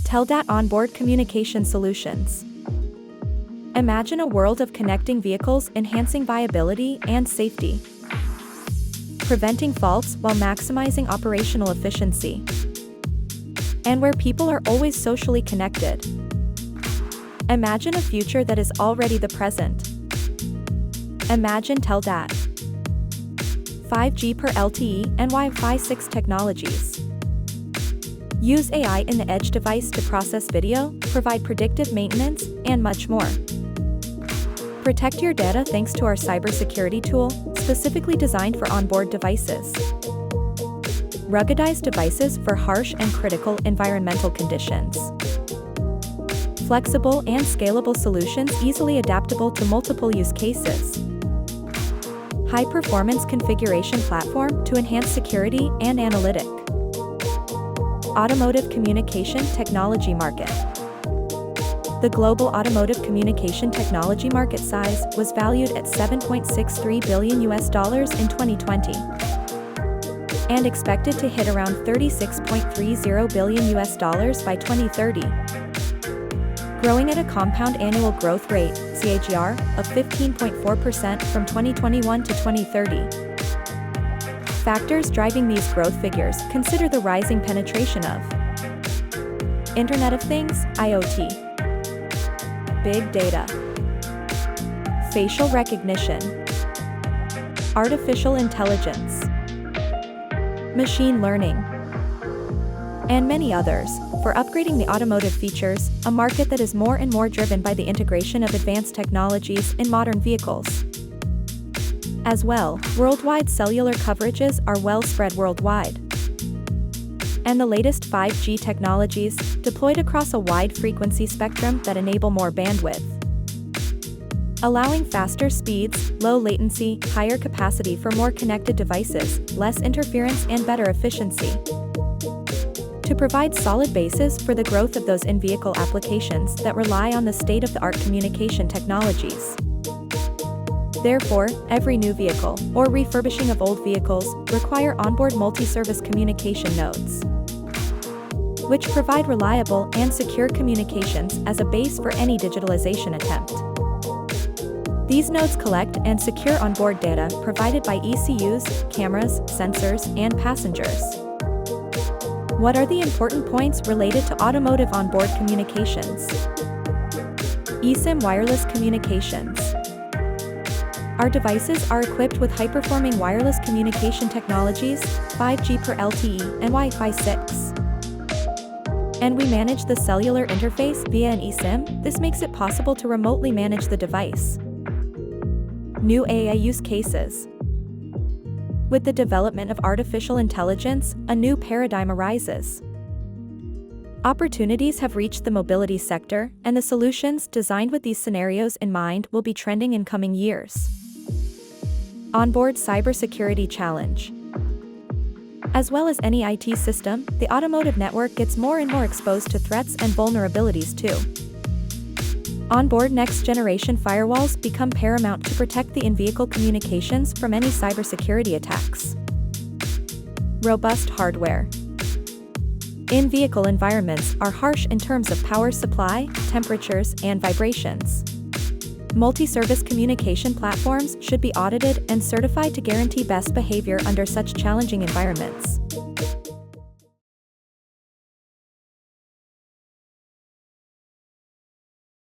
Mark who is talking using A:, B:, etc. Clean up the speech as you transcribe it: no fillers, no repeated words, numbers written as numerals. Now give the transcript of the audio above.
A: Teldat Onboard Communication Solutions. Imagine a world of connecting vehicles, enhancing viability and safety, preventing faults while maximizing operational efficiency, and where people are always socially connected. Imagine a future that is already the present. Imagine Teldat. 5G per LTE and Wi-Fi 6 technologies. Use AI in the edge device to process video, provide predictive maintenance, and much more. Protect your data thanks to our cybersecurity tool, specifically designed for onboard devices. Ruggedized devices for harsh and critical environmental conditions. Flexible and scalable solutions easily adaptable to multiple use cases. High-performance configuration platform to enhance security and analytic. Automotive communication technology market. The global automotive communication technology market size was valued at $7.63 billion in 2020 and expected to hit around $36.30 billion by 2030, growing at a compound annual growth rate (CAGR) of 15.4% from 2021 to 2030. Factors driving these growth figures consider the rising penetration of Internet of Things, IoT, big data, facial recognition, artificial intelligence, machine learning, and many others, for upgrading the automotive features, a market that is more and more driven by the integration of advanced technologies in modern vehicles. As well, worldwide cellular coverages are well spread worldwide, and the latest 5G technologies, deployed across a wide frequency spectrum that enable more bandwidth, allowing faster speeds, low latency, higher capacity for more connected devices, less interference and better efficiency, to provide solid basis for the growth of those in-vehicle applications that rely on the state-of-the-art communication technologies. Therefore, every new vehicle, or refurbishing of old vehicles, require onboard multi-service communication nodes, which provide reliable and secure communications as a base for any digitalization attempt. These nodes collect and secure onboard data provided by ECUs, cameras, sensors, and passengers. What are the important points related to automotive onboard communications? eSIM wireless communications. Our devices are equipped with high-performing wireless communication technologies, 5G per LTE and Wi-Fi 6. And we manage the cellular interface via an eSIM. This makes it possible to remotely manage the device. New AI use cases. With the development of artificial intelligence, a new paradigm arises. Opportunities have reached the mobility sector, and the solutions designed with these scenarios in mind will be trending in coming years. Onboard cybersecurity challenge. As well as any IT system, the automotive network gets more and more exposed to threats and vulnerabilities too. Onboard next-generation firewalls become paramount to protect the in-vehicle communications from any cybersecurity attacks. Robust hardware. In-vehicle environments are harsh in terms of power supply, temperatures, and vibrations. Multi-service communication platforms should be audited and certified to guarantee best behavior under such challenging environments.